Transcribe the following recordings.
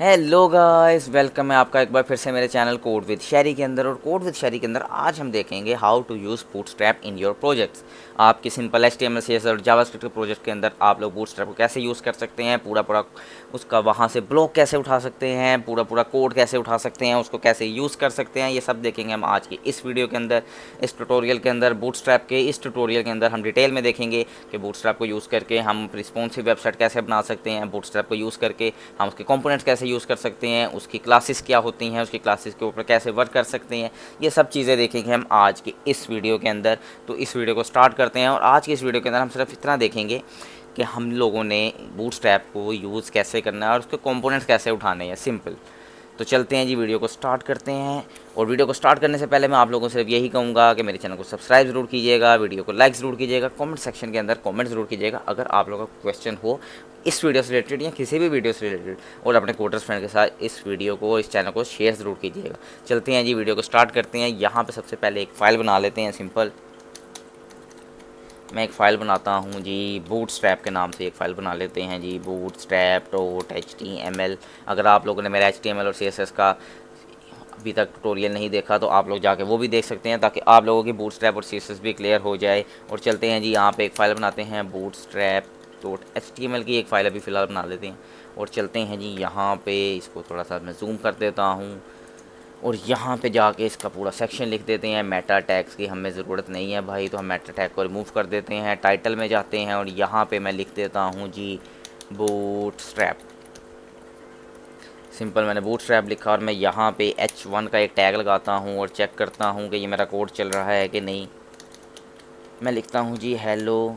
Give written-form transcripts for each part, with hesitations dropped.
Hello guys, welcome है आपका एक बार फिर से मेरे चैनल कोड विद शैरी के अंदर। और कोड विद शैरी के अंदर आज हम देखेंगे how to use Bootstrap in your projects. आपके सिंपल HTML CSS और जावास्क्रिप्ट के प्रोजेक्ट के अंदर आप लोग बूटस्ट्रैप को कैसे यूज़ कर सकते हैं, पूरा पूरा उसका वहाँ से ब्लॉक कैसे उठा सकते हैं, पूरा पूरा कोड कैसे उठा सकते हैं, उसको कैसे यूज़ कर सकते हैं, ये सब देखेंगे हम आज की इस वीडियो के अंदर, इस ट्यूटोरियल के अंदर। बूटस्ट्रैप के इस ट्यूटोरियल के अंदर हम डिटेल में देखेंगे कि बूटस्ट्रैप को यूज़ करके हम रिस्पॉन्सिव वेबसाइट कैसे बना सकते हैं, बूटस्ट्रैप को यूज़ करके हम उसके कंपोनेंट्स कैसे यूज़ कर सकते हैं, उसकी क्लासेस क्या होती हैं, उसकी क्लासेस के ऊपर कैसे वर्क कर सकते हैं। ये सब चीज़ें देखेंगे हम आज की इस वीडियो के अंदर। तो इस वीडियो को स्टार्ट करते हैं। और आज की इस वीडियो के अंदर हम सिर्फ इतना देखेंगे कि हम लोगों ने बूटस्ट्रैप को यूज़ कैसे करना है और उसके कंपोनेंट्स कैसे उठाने हैं, सिंपल। तो चलते हैं जी, वीडियो को स्टार्ट करते हैं। और वीडियो को स्टार्ट करने से पहले मैं आप लोगों से सिर्फ यही कहूँगा कि मेरे चैनल को सब्सक्राइब ज़रूर कीजिएगा, वीडियो को लाइक ज़रूर कीजिएगा, कमेंट सेक्शन के अंदर कमेंट ज़रूर कीजिएगा अगर आप लोगों का क्वेश्चन हो इस वीडियो से रिलेटेड या किसी भी वीडियो से रिलेटेड। और अपने कोडर्स फ्रेंड के साथ इस वीडियो को, इस चैनल को शेयर ज़रूर कीजिएगा। चलते हैं जी, वीडियो को स्टार्ट करते हैं। यहाँ पर सबसे पहले एक फ़ाइल बना लेते हैं सिंपल। मैं एक फ़ाइल बनाता हूँ जी, बूटस्ट्रैप के नाम से एक फ़ाइल बना लेते हैं जी, bootstrap.html। अगर आप लोगों ने मेरा HTML और CSS का अभी तक ट्यूटोरियल नहीं देखा तो आप लोग जाके वो भी देख सकते हैं, ताकि आप लोगों की बूटस्ट्रैप और CSS भी क्लियर हो जाए। और चलते हैं जी, यहाँ पे एक फ़ाइल बनाते हैं, bootstrap.html की एक फ़ाइल अभी फ़िलहाल बना लेते हैं। और चलते हैं जी, यहाँ पे इसको थोड़ा सा मैं जूम कर देता हूँ। और यहाँ पे जाके इसका पूरा सेक्शन लिख देते हैं। मेटा टैग्स की हमें ज़रूरत नहीं है भाई, तो हम मेटा टैग को रिमूव कर देते हैं। टाइटल में जाते हैं और यहाँ पे मैं लिख देता हूँ जी, बूटस्ट्रैप। सिंपल मैंने बूटस्ट्रैप लिखा और मैं यहाँ पे H1 का एक टैग लगाता हूँ और चेक करता हूँ कि ये मेरा कोड चल रहा है कि नहीं। मैं लिखता हूँ जी, हेलो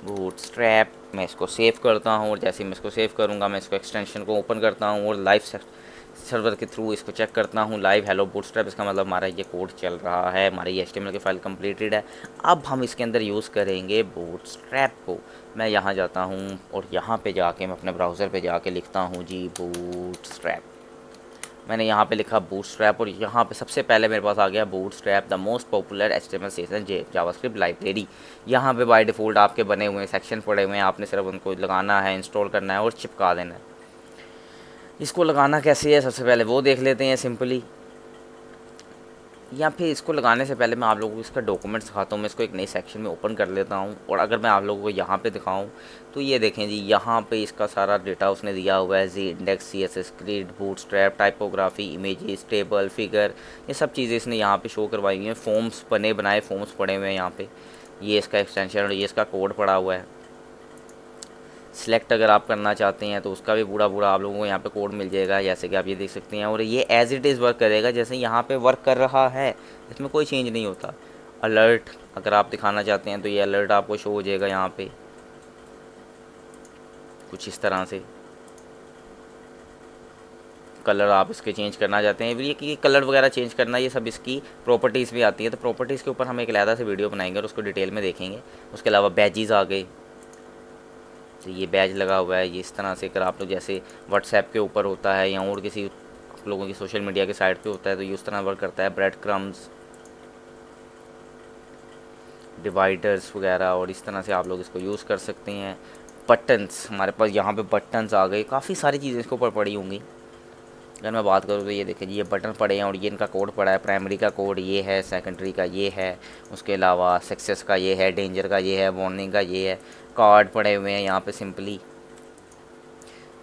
बूटस्ट्रैप। मैं इसको सेव करता हूँ और जैसे ही मैं इसको सेव करूँगा मैं इसको एक्सटेंशन को ओपन करता हूँ और लाइव सर्वर के थ्रू इसको चेक करता हूँ। लाइव हेलो बूटस्ट्रैप, इसका मतलब हमारा ये कोड चल रहा है, हमारी ये HTML की फ़ाइल कंप्लीटेड है। अब हम इसके अंदर यूज़ करेंगे बूटस्ट्रैप को। मैं यहाँ जाता हूँ और यहाँ पे जाके मैं अपने ब्राउज़र पे जाके लिखता हूँ जी, बूटस्ट्रैप। मैंने यहाँ पे लिखा बूटस्ट्रैप और यहाँ पे सबसे पहले मेरे पास आ गया bootstrap, the most popular HTML CSS JavaScript library. यहाँ पे बाय डिफ़ॉल्ट आपके बने हुए सेक्शन पड़े हुए हैं, आपने सिर्फ उनको लगाना है, इंस्टॉल करना है और चिपका देना है। इसको लगाना कैसे है सबसे पहले वो देख लेते हैं सिंपली। या फिर इसको लगाने से पहले मैं आप लोगों को इसका डॉक्यूमेंट दिखाता हूँ। मैं इसको एक नई सेक्शन में ओपन कर लेता हूँ और अगर मैं आप लोगों को यहाँ पे दिखाऊँ तो ये देखें जी, यहाँ पे इसका सारा डेटा उसने दिया हुआ है जी, index, CSS, grid, bootstrap, typography, images, table, figure, ये सब चीज़ें इसने यहाँ पे शो करवाई हुई हैं। फॉर्म्स बनाए फॉर्म्स पड़े हुए हैं यहाँ पे, ये इसका एक्सटेंशन और ये इसका कोड पड़ा हुआ है। सिलेक्ट अगर आप करना चाहते हैं तो उसका भी पूरा पूरा आप लोगों को यहाँ पे कोड मिल जाएगा, जैसे कि आप ये देख सकते हैं। और ये एज इट इज़ वर्क करेगा जैसे यहाँ पे वर्क कर रहा है, इसमें कोई चेंज नहीं होता। अलर्ट अगर आप दिखाना चाहते हैं तो ये अलर्ट आपको शो हो जाएगा यहाँ पे कुछ इस तरह से। कलर आप इसके चेंज करना चाहते हैं, ये कि कलर वगैरह चेंज करना, ये सब इसकी प्रॉपर्टीज़ भी आती है। तो प्रॉपर्टीज़ के ऊपर हम एक अलग से वीडियो बनाएंगे और उसको डिटेल में देखेंगे। उसके अलावा बैजेज़ आ गए, तो ये बैज लगा हुआ है, ये इस तरह से अगर आप लोग जैसे व्हाट्सएप के ऊपर होता है या और किसी आप लोगों की सोशल मीडिया के साइट पे होता है तो ये उस तरह वर्क करता है। ब्रेड क्रम्स, डिवाइडर्स वगैरह, और इस तरह से आप लोग इसको यूज़ कर सकते हैं। बटन्स, हमारे पास यहाँ पे बटन्स आ गए, काफ़ी सारी चीज़ें इसके ऊपर पड़ी होंगी। अगर मैं बात करूँ तो ये देखिए जी, ये बटन पड़े हैं और ये इनका कोड पड़ा है। प्राइमरी का कोड ये है, सेकेंडरी का ये है, उसके अलावा सक्सेस का ये है, डेंजर का ये है, वार्निंग का ये है। कार्ड पड़े हुए हैं यहाँ पे सिंपली,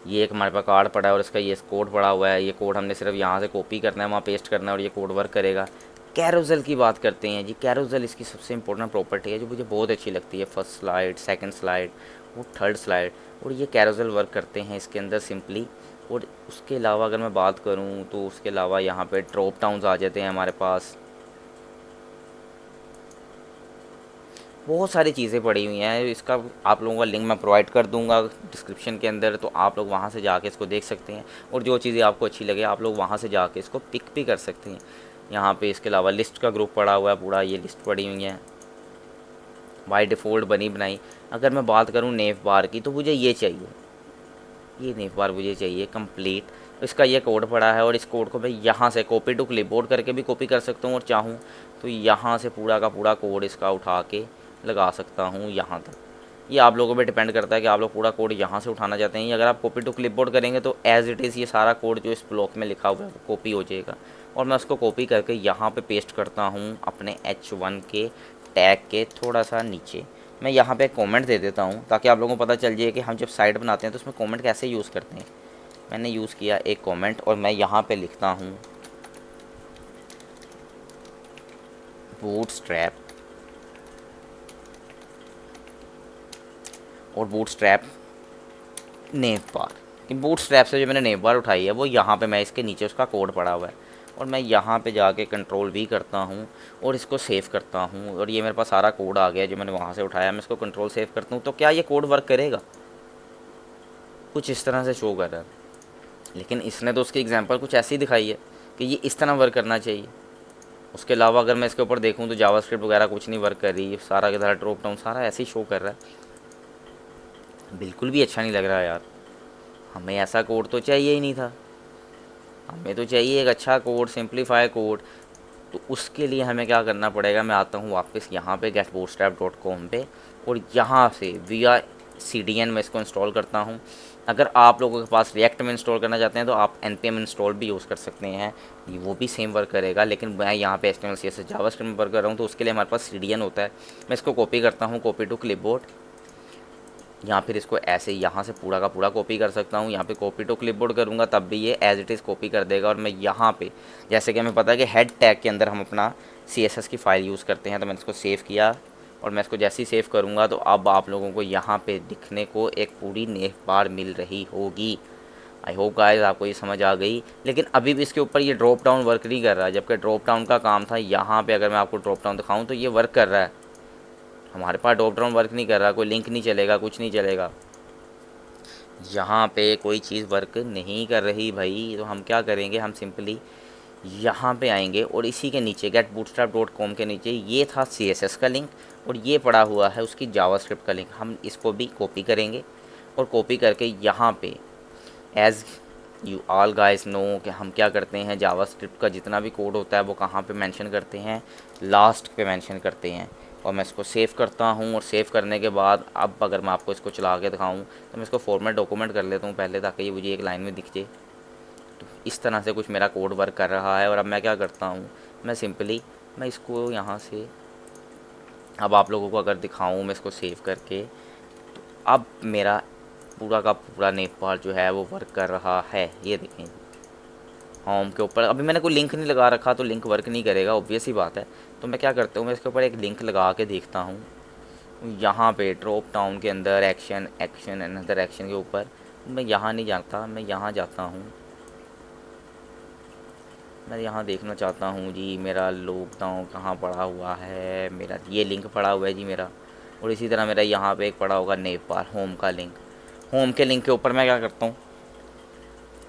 ये एक हमारे पास कार्ड पड़ा है और इसका ये कोड पड़ा हुआ है। ये कोड हमने सिर्फ यहाँ से कॉपी करना है, वहाँ पेस्ट करना है और ये कोड वर्क करेगा। कैरोसेल की बात करते हैं जी, कैरोसेल इसकी सबसे इंपॉर्टेंट प्रॉपर्टी है जो मुझे बहुत अच्छी लगती है। फर्स्ट स्लाइड, सेकंड स्लाइड और थर्ड स्लाइड, और ये कैरोसेल वर्क करते हैं इसके अंदर सिंपली। और उसके अलावा अगर मैं बात करूँ तो उसके अलावा यहाँ पे ड्रॉप डाउन्स आ जाते हैं हमारे पास, बहुत सारी चीज़ें पड़ी हुई हैं। इसका आप लोगों का लिंक मैं प्रोवाइड कर दूंगा डिस्क्रिप्शन के अंदर, तो आप लोग वहाँ से जाके इसको देख सकते हैं और जो चीज़ें आपको अच्छी लगे आप लोग वहाँ से जाके इसको पिक भी कर सकते हैं। यहाँ पे इसके अलावा लिस्ट का ग्रुप पड़ा हुआ है पूरा, ये लिस्ट पड़ी हुई है बाय डिफ़ॉल्ट बनी बनाई। अगर मैं बात करूँ नेव बार की तो मुझे ये चाहिए, ये नेव बार मुझे चाहिए कंप्लीट। इसका ये कोड पड़ा है और इस कोड को मैं यहाँ से कॉपी टू क्लिपबोर्ड करके भी कॉपी कर सकता हूँ और चाहूँ तो यहाँ से पूरा का पूरा कोड इसका उठा के लगा सकता हूँ यहाँ तक। ये आप लोगों पे डिपेंड करता है कि आप लोग पूरा कोड यहाँ से उठाना चाहते हैं, या अगर आप कॉपी टू क्लिपबोर्ड करेंगे तो एज इट इज़ ये सारा कोड जो इस ब्लॉक में लिखा हुआ है वो कॉपी हो जाएगा। और मैं उसको कॉपी करके यहाँ पे पेस्ट करता हूँ अपने H1 के टैग के थोड़ा सा नीचे। मैं यहाँ पे कमेंट दे देता हूँ ताकि आप लोगों को पता चल जाए कि हम जब साइट बनाते हैं तो उसमें कमेंट कैसे यूज़ करते हैं। मैंने यूज़ किया एक कमेंट और मैं यहाँ पे लिखता हूँ बूटस्ट्रैप और बूटस्ट्रैप नेव बार। कि बूटस्ट्रैप से जो मैंने नेव बार उठाई है वो यहाँ पे मैं इसके नीचे उसका कोड पड़ा हुआ है, और मैं यहाँ पे जाके कंट्रोल V करता हूँ और इसको सेव करता हूँ, और ये मेरे पास सारा कोड आ गया जो मैंने वहाँ से उठाया। मैं इसको कंट्रोल सेव करता हूँ तो क्या ये कोड वर्क करेगा? कुछ इस तरह से शो कर रहा है, लेकिन इसने तो उसकी एग्जांपल कुछ ऐसी दिखाई है कि ये इस तरह वर्क करना चाहिए। उसके अलावा अगर मैं इसके ऊपर देखूँ तो जावास्क्रिप्ट वगैरह कुछ नहीं वर्क कर रही, सारा के सारा ड्रॉप डाउन सारा ऐसे ही शो कर रहा है। बिल्कुल भी अच्छा नहीं लग रहा यार। हमें ऐसा कोड तो चाहिए ही नहीं था, हमें तो चाहिए एक अच्छा कोड, सिंप्लीफाई कोड। तो उसके लिए हमें क्या करना पड़ेगा, मैं आता हूँ वापस यहाँ पे getbootstrap.com पे, और यहाँ से via CDN मैं इसको इंस्टॉल करता हूँ। अगर आप लोगों के पास रिएक्ट में इंस्टॉल करना चाहते हैं तो आप npm इंस्टॉल भी यूज़ कर सकते हैं, वो भी सेम वर्क करेगा। लेकिन मैं यहाँ पे HTML CSS जावास्क्रिप्ट में वर्क कर रहा हूँ तो उसके लिए हमारे पास CDN होता है। मैं इसको कॉपी करता हूँ, कॉपी टू क्लिपबोर्ड, या फिर इसको ऐसे यहाँ से पूरा का पूरा कॉपी कर सकता हूँ। यहाँ पे कॉपी टू क्लिपबोर्ड करूँगा तब भी ये एज इट इज़ कॉपी कर देगा। और मैं यहाँ पे जैसे कि हमें पता है कि हेड टैग के अंदर हम अपना CSS की फ़ाइल यूज़ करते हैं, तो मैंने इसको सेव किया, और मैं इसको जैसे ही सेव करूँगा तो अब आप लोगों को यहाँ पे दिखने को एक पूरी नेव बार मिल रही होगी। आई होप गाइस आपको ये समझ आ गई। लेकिन अभी भी इसके ऊपर ये ड्रॉप डाउन वर्क नहीं कर रहा है, जबकि ड्रॉप डाउन का काम था। यहाँ पे अगर मैं आपको ड्रॉप डाउन दिखाऊँ तो ये वर्क कर रहा है। हमारे पास ड्रॉप डाउन वर्क नहीं कर रहा, कोई लिंक नहीं चलेगा, कुछ नहीं चलेगा। यहाँ पे कोई चीज़ वर्क नहीं कर रही भाई। तो हम क्या करेंगे, हम सिंपली यहाँ पे आएंगे और इसी के नीचे getbootstrap.com के नीचे ये था CSS का लिंक, और ये पड़ा हुआ है उसकी जावास्क्रिप्ट का लिंक। हम इसको भी कॉपी करेंगे और कॉपी करके यहाँ पे as you all guys know कि हम क्या करते हैं, जावास्क्रिप्ट का जितना भी कोड होता है वो कहाँ पे मेंशन करते हैं, लास्ट पे मेंशन करते हैं। और मैं इसको सेव करता हूँ, और सेव करने के बाद अब अगर मैं आपको इसको चला के दिखाऊँ तो मैं इसको फॉर्मेट डॉक्यूमेंट कर लेता हूँ पहले, ताकि ये मुझे एक लाइन में दिख जाए। तो इस तरह से कुछ मेरा कोड वर्क कर रहा है। और अब मैं क्या करता हूँ, मैं सिंपली मैं इसको यहाँ से अब आप लोगों को अगर दिखाऊँ मैं इसको सेव करके, तो अब मेरा पूरा का पूरा नेपाल जो है वो वर्क कर रहा है। ये देखें होम के ऊपर अभी मैंने कोई लिंक नहीं लगा रखा तो लिंक वर्क नहीं करेगा, ऑब्वियस ही बात है। तो मैं क्या करता हूँ, मैं इसके ऊपर एक लिंक लगा के देखता हूँ। यहाँ पे ड्रॉप डाउन के अंदर एक्शन एक्शन अनदर एक्शन के ऊपर मैं यहाँ नहीं जाता, मैं यहाँ जाता हूँ। मैं यहाँ देखना चाहता हूँ जी मेरा लॉकडाउन कहाँ पड़ा हुआ है, मेरा ये लिंक पड़ा हुआ है जी मेरा। और इसी तरह मेरा यहाँ पे एक पड़ा होगा नेपाल होम का लिंक। होम के लिंक के ऊपर मैं क्या करता हूँ,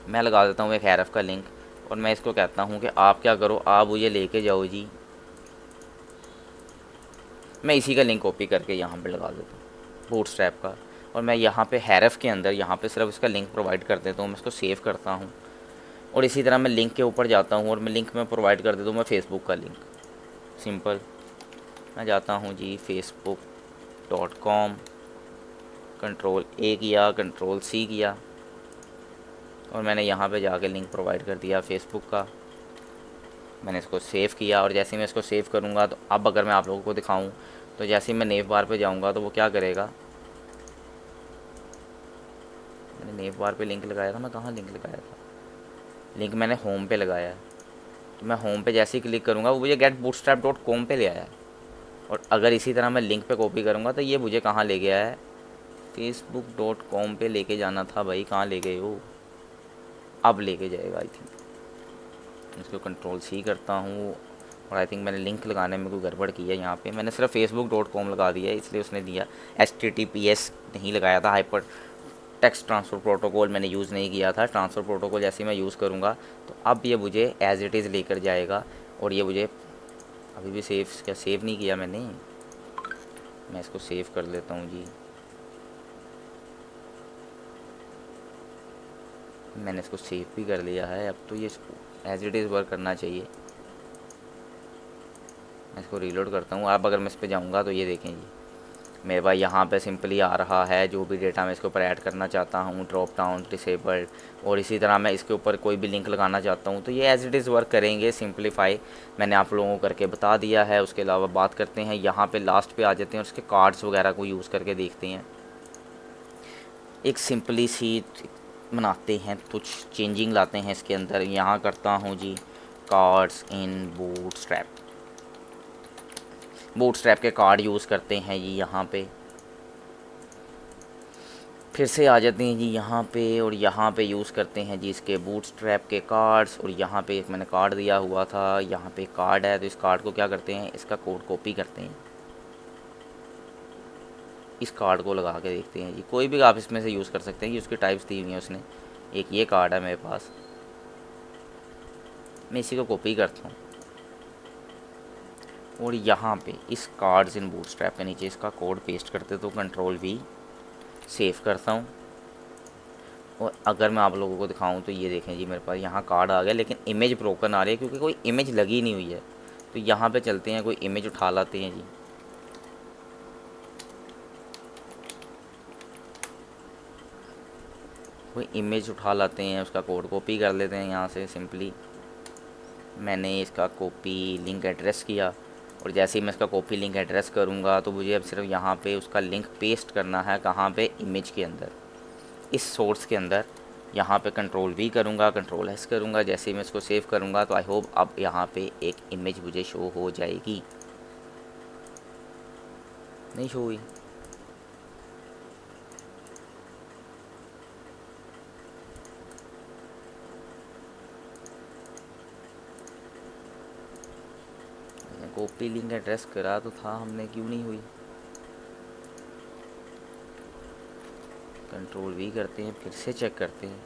मैं लगा देता हूँ एक हैरफ का लिंक, और मैं इसको कहता हूँ कि आप क्या करो, आप मुझे लेके जाओ जी। मैं इसी का लिंक कॉपी करके यहाँ पे लगा देता हूँ बूटस्ट्रैप का, और मैं यहाँ पे हैरफ के अंदर यहाँ पे सिर्फ इसका लिंक प्रोवाइड कर देता हूँ। मैं इसको सेव करता हूँ, और इसी तरह मैं लिंक के ऊपर जाता हूँ और मैं लिंक में प्रोवाइड कर देता हूँ मैं फेसबुक का लिंक। सिंपल, मैं जाता हूँ जी facebook.com, कंट्रोल A किया, कंट्रोल C किया, और मैंने यहाँ पे जाके लिंक प्रोवाइड कर दिया फेसबुक का। मैंने इसको सेव किया, और जैसे ही मैं इसको सेव करूँगा तो अब अगर मैं आप लोगों को दिखाऊँ तो जैसे ही मैं नेव बार पे जाऊँगा तो वो क्या करेगा, मैंने नेव बार पे लिंक लगाया था, मैं कहाँ लिंक लगाया था, लिंक मैंने होम पे लगाया है। तो मैं होम पे जैसे ही क्लिक करूँगा वो मुझे getbootstrap.com पे ले आया है। और अगर इसी तरह मैं लिंक पे कॉपी करूँगा तो ये मुझे कहाँ ले गया है, facebook.com पे लेके जाना था भाई, कहाँ ले गए हो, अब लेके जाएगा आई थिंक। इसको कंट्रोल C करता हूँ, और आई थिंक मैंने लिंक लगाने में कोई गड़बड़ की है। यहाँ पे मैंने सिर्फ facebook.com लगा दिया है, इसलिए उसने दिया HTTPS नहीं लगाया था, हाइपर टेक्स्ट ट्रांसफ़र प्रोटोकॉल मैंने यूज़ नहीं किया था। ट्रांसफ़र प्रोटोकॉल जैसे मैं यूज़ करूँगा तो अब ये मुझे एज़ इट इज़ लेकर जाएगा। और ये मुझे अभी भी सेव नहीं किया मैंने, मैं इसको सेव कर लेता हूँ जी। मैंने इसको सेव भी कर लिया है, अब तो ये एज़ इट इज़ वर्क करना चाहिए। मैं इसको रीलोड करता हूँ। अब अगर मैं इस पर जाऊँगा तो ये देखें जी मेरे पास यहाँ पे सिंपली आ रहा है जो भी डेटा मैं इसके ऊपर ऐड करना चाहता हूँ, ड्रॉप डाउन, डिसेबल्ड, और इसी तरह मैं इसके ऊपर कोई भी लिंक लगाना चाहता हूँ तो ये एज इट इज़ वर्क करेंगे। सिंपलीफाई मैंने आप लोगों को करके बता दिया है। उसके अलावा बात करते हैं यहाँ पे लास्ट पे आ जाते हैं और उसके कार्ड्स वगैरह को यूज़ करके देखते हैं। एक सिंपली सी बनाते हैं, कुछ चेंजिंग लाते हैं इसके अंदर। यहाँ करता हूँ जी कार्ड्स इन बूटस्ट्रैप के कार्ड यूज़ करते हैं जी यहाँ पे। फिर से आ जाते हैं जी यहाँ पे और यहाँ पे यूज़ करते हैं जी इसके बूटस्ट्रैप के कार्ड्स। और यहाँ पे एक मैंने कार्ड दिया हुआ था, यहाँ पे कार्ड है तो इस कार्ड को क्या करते हैं, इसका कोड कॉपी करते हैं, इस कार्ड को लगा के देखते हैं जी। कोई भी आप इसमें से यूज़ कर सकते हैं कि उसकी टाइप्स दी हुई हैं उसने। एक ये कार्ड है मेरे पास, मैं इसी को कॉपी करता हूँ और यहाँ पे इस कार्ड्स इन बूटस्ट्रैप के नीचे इसका कोड पेस्ट करते तो Ctrl+V सेव करता हूँ। और अगर मैं आप लोगों को दिखाऊं तो ये देखें जी मेरे पास यहाँ कार्ड आ गया, लेकिन इमेज ब्रोकन आ रही है क्योंकि कोई इमेज लगी नहीं हुई है। तो यहाँ पे चलते हैं, कोई इमेज उठा लाते हैं जी। कोई इमेज उठा लाते हैं, उसका कोड कॉपी कर लेते हैं यहाँ से। सिंपली मैंने इसका कॉपी लिंक एड्रेस किया और जैसे ही मैं इसका कॉपी लिंक एड्रेस करूँगा तो मुझे अब सिर्फ यहाँ पे उसका लिंक पेस्ट करना है। कहाँ पे, इमेज के अंदर, इस सोर्स के अंदर। यहाँ पे Ctrl+V करूँगा, Ctrl+S करूँगा, जैसे ही मैं इसको सेव करूँगा तो आई होप अब यहाँ पे एक इमेज मुझे शो हो जाएगी। नहीं शो हुई, कॉपी लिंक एड्रेस करा तो था हमने, क्यों नहीं हुई। Ctrl+V करते हैं, फिर से चेक करते हैं।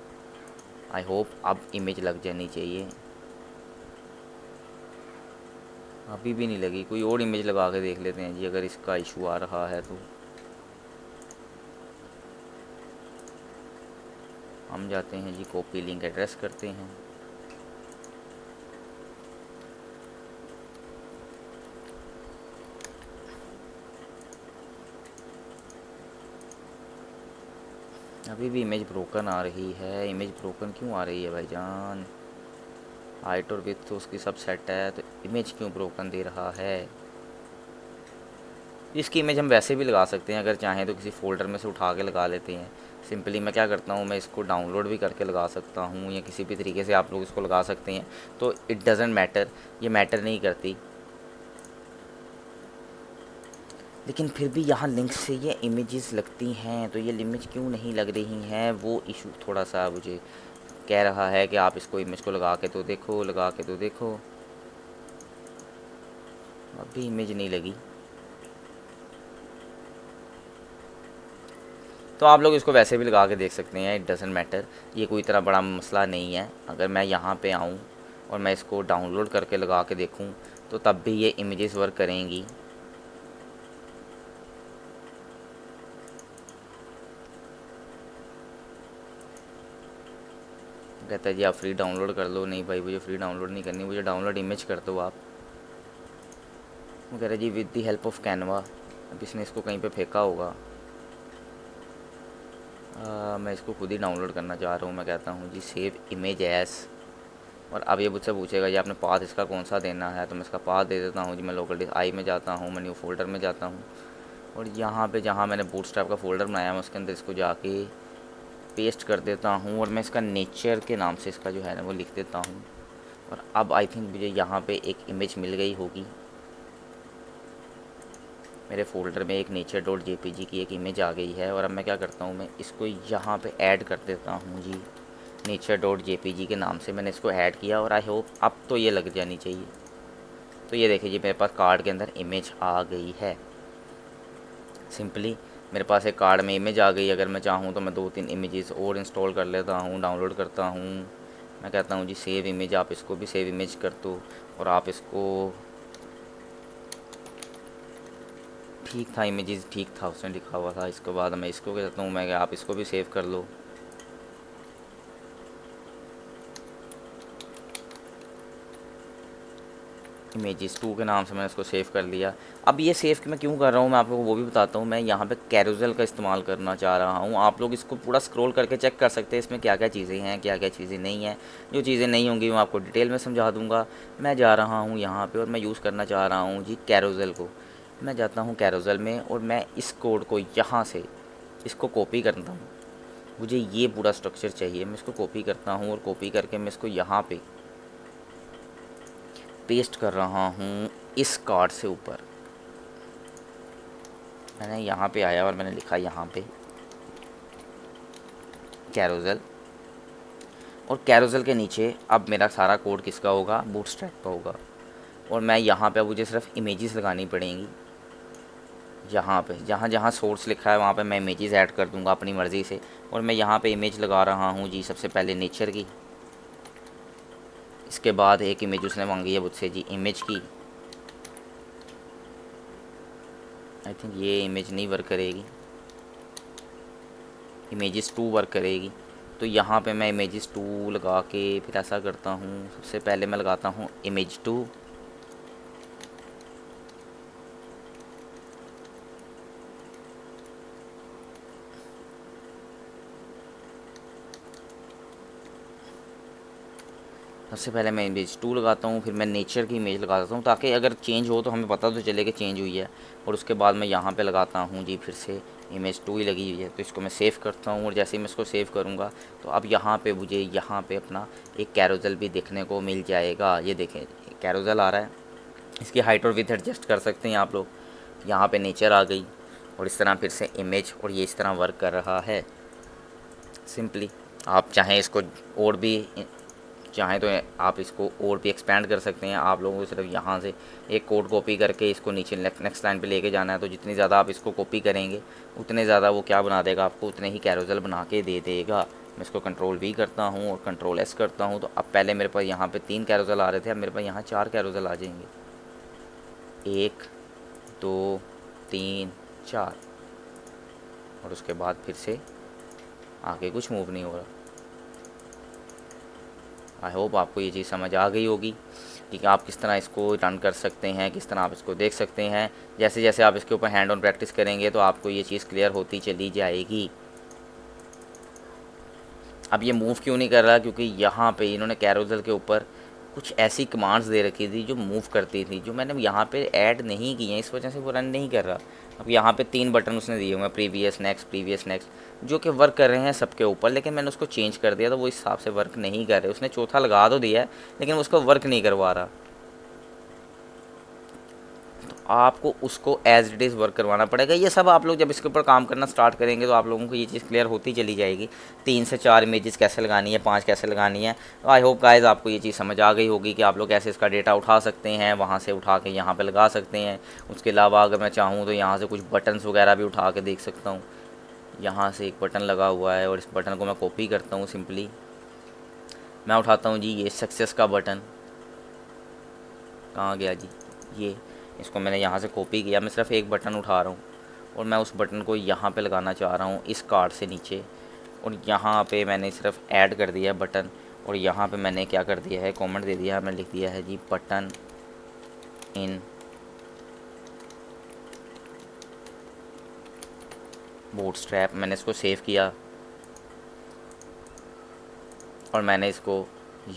आई होप अब इमेज लग जानी चाहिए। अभी भी नहीं लगी, कोई और इमेज लगा के देख लेते हैं जी अगर इसका इशू आ रहा है तो। हम जाते हैं जी कॉपी लिंक एड्रेस करते हैं। अभी भी इमेज ब्रोकन आ रही है। इमेज ब्रोकन क्यों आ रही है भाईजान? हाइट और विड्थ तो उसकी सब सेट है, तो इमेज क्यों ब्रोकन दे रहा है? इसकी इमेज हम वैसे भी लगा सकते हैं, अगर चाहें तो किसी फ़ोल्डर में से उठा के लगा लेते हैं। सिंपली मैं क्या करता हूँ, मैं इसको डाउनलोड भी करके लगा सकता हूँ या किसी भी तरीके से आप लोग इसको लगा सकते हैं। तो इट डज़न्ट मैटर, ये मैटर नहीं करती। लेकिन फिर भी यहाँ लिंक से ये इमेजेस लगती हैं, तो ये इमेज क्यों नहीं लग रही हैं, वो इशू थोड़ा सा मुझे कह रहा है कि आप इसको इमेज को लगा के तो देखो, लगा के तो देखो। अभी इमेज नहीं लगी। तो आप लोग इसको वैसे भी लगा के देख सकते हैं, इट डज़न्ट मैटर। ये कोई इतना बड़ा मसला नहीं है। अगर मैं यहाँ पे आऊँ और मैं इसको डाउनलोड करके लगा के देखूँ तो तब भी ये इमेजेस वर्क करेंगी। कहता है जी आप फ्री डाउनलोड कर लो। नहीं भाई, मुझे फ्री डाउनलोड नहीं करनी, मुझे डाउनलोड इमेज कर दो आप। वो कह रहे जी with the help of Canva. अब इसने इसको कहीं पे फेंका होगा। मैं इसको खुद ही डाउनलोड करना चाह रहा हूँ। मैं कहता हूँ जी सेव इमेज एस, और अब ये मुझसे पूछेगा जी आपने पाथ इसका कौन सा देना है, तो मैं इसका पाथ दे देता हूँ जी। मैं लोकल डिस्क आई में जाता हूँ, मैं न्यू फोल्डर में जाता हूँ और यहाँ पे जहाँ मैंने बूटस्ट्रैप का फ़ोल्डर बनाया मैं उसके अंदर इसको जाके पेस्ट कर देता हूँ और मैं इसका नेचर के नाम से इसका जो है ना वो लिख देता हूँ। और अब आई थिंक मुझे यहाँ पे एक इमेज मिल गई होगी। मेरे फ़ोल्डर में एक nature.jpg की एक इमेज आ गई है। और अब मैं क्या करता हूँ, मैं इसको यहाँ पे ऐड कर देता हूँ जी। nature.jpg के नाम से मैंने इसको ऐड किया और आई होप अब तो ये लग जानी चाहिए। तो ये देखिए जी मेरे पास कार्ड के अंदर इमेज आ गई है। सिंपली मेरे पास एक कार्ड में इमेज आ गई। अगर मैं चाहूँ तो मैं 2-3 इमेजेस और इंस्टॉल कर लेता हूँ, डाउनलोड करता हूँ। मैं कहता हूँ जी सेव इमेज, आप इसको भी सेव इमेज कर दो और आप इसको, ठीक था इमेजेस ठीक था उसमें लिखा हुआ था। इसके बाद मैं इसको कहता हूँ मैं कि आप इसको भी सेव कर लो। इमेजेस 2 के नाम से मैंने इसको सेव कर लिया। अब ये सेव मैं क्यों कर रहा हूँ मैं आप लोगों को वो भी बताता हूँ। मैं यहाँ पे कैरोसेल का इस्तेमाल करना चाह रहा हूँ। आप लोग इसको पूरा स्क्रॉल करके चेक कर सकते हैं इसमें क्या क्या चीज़ें हैं, क्या क्या चीज़ें नहीं हैं। जो चीज़ें नहीं होंगी मैं आपको डिटेल में समझा दूँगा। मैं जा रहा हूँ यहाँ पर और मैं यूज़ करना चाह रहा हूँ जी कैरोसेल को। मैं जाता हूँ कैरोसेल में और मैं इस कोड को यहाँ से इसको कॉपी करता हूँ। मुझे ये पूरा स्ट्रक्चर चाहिए, मैं इसको कॉपी करता हूँ और कॉपी करके मैं इसको यहाँ पे पेस्ट कर रहा हूँ इस कार्ड से ऊपर। मैंने यहाँ पे आया और मैंने लिखा यहाँ पे कैरोसेल, और कैरोसेल के नीचे अब मेरा सारा कोड किसका होगा, बूटस्ट्रैप का होगा। और मैं यहाँ पे अब मुझे सिर्फ इमेजेस लगानी पड़ेंगी। यहाँ पे जहाँ जहाँ सोर्स लिखा है वहाँ पे मैं इमेजेस ऐड कर दूँगा अपनी मर्ज़ी से। और मैं यहाँ पे इमेज लगा रहा हूँ जी सबसे पहले नेचर की। इसके बाद एक इमेज उसने मांगी है मुझसे जी इमेज की। आई थिंक ये इमेज नहीं वर्क करेगी, इमेजेस 2 वर्क करेगी। तो यहाँ पे मैं इमेजेस 2 लगा के फिर ऐसा करता हूँ, सबसे पहले मैं लगाता हूँ इमेज 2। सबसे पहले मैं इमेज 2 लगाता हूँ, फिर मैं नेचर की इमेज लगाता हूँ ताकि अगर चेंज हो तो हमें पता तो चले कि चेंज हुई है। और उसके बाद मैं यहाँ पे लगाता हूँ जी फिर से इमेज 2 ही लगी हुई है। तो इसको मैं सेव करता हूँ और जैसे ही मैं इसको सेव करूँगा तो अब यहाँ पे मुझे यहाँ पे अपना एक कैरोसेल भी देखने को मिल जाएगा। ये देखें कैरोसेल आ रहा है। इसकी हाइट और विड्थ एडजस्ट कर सकते हैं आप लोग। यहाँ पर नेचर आ गई और इस तरह फिर से इमेज, और ये इस तरह वर्क कर रहा है सिंपली। आप चाहें इसको और भी चाहें तो आप इसको और भी एक्सपेंड कर सकते हैं। आप लोगों को सिर्फ यहाँ से एक कोड कॉपी करके इसको नीचे नेक्स्ट लाइन पे लेके जाना है। तो जितनी ज़्यादा आप इसको कॉपी करेंगे उतने ज़्यादा वो क्या बना देगा, आपको उतने ही कैरोसेल बना के दे देगा। मैं इसको कंट्रोल V करता हूँ और कंट्रोल S करता हूँ। तो अब पहले मेरे पास यहाँ पे 3 कैरोसेल आ रहे थे, अब मेरे पास यहाँ 4 कैरोसेल आ जाएंगे। 1 2 3 4, और उसके बाद फिर से आगे कुछ मूव नहीं हो रहा। आई होप आपको ये चीज़ समझ आ गई होगी कि आप किस तरह इसको रन कर सकते हैं, किस तरह आप इसको देख सकते हैं। जैसे जैसे आप इसके ऊपर हैंड ऑन प्रैक्टिस करेंगे तो आपको ये चीज़ क्लियर होती चली जाएगी। अब ये मूव क्यों नहीं कर रहा, क्योंकि यहाँ पे इन्होंने कैरोसेल के ऊपर कुछ ऐसी कमांड्स दे रखी थी जो मूव करती थी, जो मैंने यहाँ पे ऐड नहीं की हैं, इस वजह से वो रन नहीं कर रहा। अब यहाँ पे 3 बटन उसने दिए हुए हैं, प्रीवियस नेक्स्ट, जो कि वर्क कर रहे हैं सबके ऊपर, लेकिन मैंने उसको चेंज कर दिया तो वो इस हिसाब से वर्क नहीं कर रहे। उसने चौथा लगा तो दिया है लेकिन उसको वर्क नहीं करवा रहा। आपको उसको एज इट इज़ वर्क करवाना पड़ेगा। ये सब आप लोग जब इसके ऊपर काम करना स्टार्ट करेंगे तो आप लोगों को ये चीज़ क्लियर होती चली जाएगी। 3 से 4 इमेजेस कैसे लगानी है, 5 कैसे लगानी है। तो आई होप गाइस आपको ये चीज़ समझ आ गई होगी कि आप लोग कैसे इसका डेटा उठा सकते हैं, वहाँ से उठा के यहाँ पे लगा सकते हैं। उसके अलावा अगर मैं चाहूँ तो यहाँ से कुछ बटन्स वगैरह भी उठा के देख सकता हूँ। यहाँ से एक बटन लगा हुआ है और इस बटन को मैं कॉपी करता हूँ। सिंपली मैं उठाता हूँ जी ये सक्सेस का बटन, कहाँ गया जी ये, इसको मैंने यहाँ से कॉपी किया। मैं सिर्फ एक बटन उठा रहा हूँ और मैं उस बटन को यहाँ पे लगाना चाह रहा हूँ इस कार्ड से नीचे। और यहाँ पे मैंने सिर्फ ऐड कर दिया है बटन, और यहाँ पे मैंने क्या कर दिया है, कमेंट दे दिया है। मैंने लिख दिया है जी बटन इन बूटस्ट्रैप। मैंने इसको सेव किया और मैंने इसको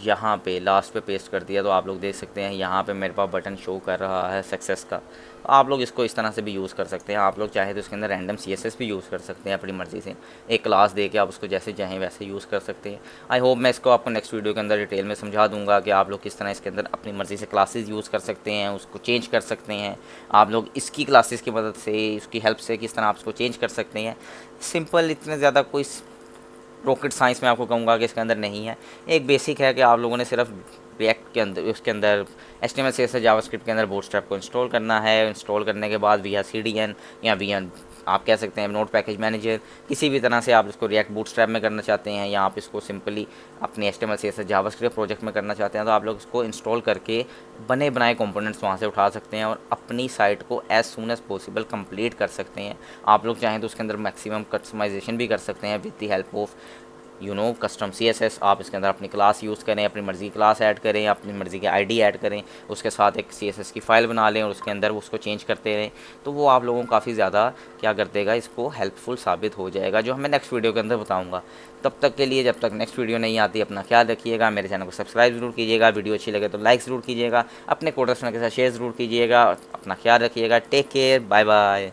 यहाँ पे लास्ट पे पेस्ट कर दिया। तो आप लोग देख सकते हैं यहाँ पे मेरे पास बटन शो कर रहा है सक्सेस का। तो आप लोग इसको इस तरह से भी यूज़ कर सकते हैं। आप लोग चाहे तो इसके अंदर रैंडम CSS भी यूज़ कर सकते हैं अपनी मर्ज़ी से। एक क्लास दे के आप उसको जैसे चाहें वैसे यूज़ कर सकते हैं। आई होप मैं इसको आपको नेक्स्ट वीडियो के अंदर डिटेल में समझा दूँगा कि आप लोग किस तरह इसके अंदर अपनी मर्ज़ी से क्लासेस यूज़ कर सकते हैं, उसको चेंज कर सकते हैं। आप लोग इसकी क्लासेस की मदद से, उसकी हेल्प से किस तरह आप उसको चेंज कर सकते हैं। सिंपल, इतने ज़्यादा कोई रॉकेट साइंस में आपको कहूँगा कि इसके अंदर नहीं है। एक बेसिक है कि आप लोगों ने सिर्फ रिएक्ट के अंदर, उसके अंदर HTML CSS जावास्क्रिप्ट के अंदर बूटस्ट्रैप को इंस्टॉल करना है। इंस्टॉल करने के बाद via CDN या via आप कह सकते हैं नोड पैकेज मैनेजर, किसी भी तरह से आप इसको रिएक्ट बूटस्ट्रैप में करना चाहते हैं या आप इसको सिंपली अपनी HTML CSS जावास्क्रिप्ट प्रोजेक्ट में करना चाहते हैं, तो आप लोग इसको इंस्टॉल करके बने बनाए कंपोनेंट्स वहाँ से उठा सकते हैं और अपनी साइट को as soon as possible complete कर सकते हैं। आप लोग चाहें तो उसके अंदर मैक्सिमम कस्टमाइजेशन भी कर सकते हैं with the help of custom CSS। आप इसके अंदर अपनी क्लास यूज़ करें, अपनी मर्ज़ी की क्लास ऐड करें, अपनी मर्ज़ी की ID ऐड करें, उसके साथ एक CSS की फ़ाइल बना लें और उसके अंदर उसको चेंज करते रहें, तो वो आप लोगों को काफ़ी ज़्यादा क्या कर देगा, इसको हेल्पफुल साबित हो जाएगा, जो हमें नेक्स्ट वीडियो के अंदर बताऊँगा। तब तक के लिए, जब तक नेक्स्ट वीडियो नहीं आती, अपना ख्याल रखिएगा, मेरे चैनल को सब्सक्राइब ज़रूर कीजिएगा, वीडियो अच्छी लगे तो लाइक ज़रूर कीजिएगा, अपने कोडर्स के साथ शेयर ज़रूर कीजिएगा, अपना ख्याल रखिएगा। Take care, bye bye.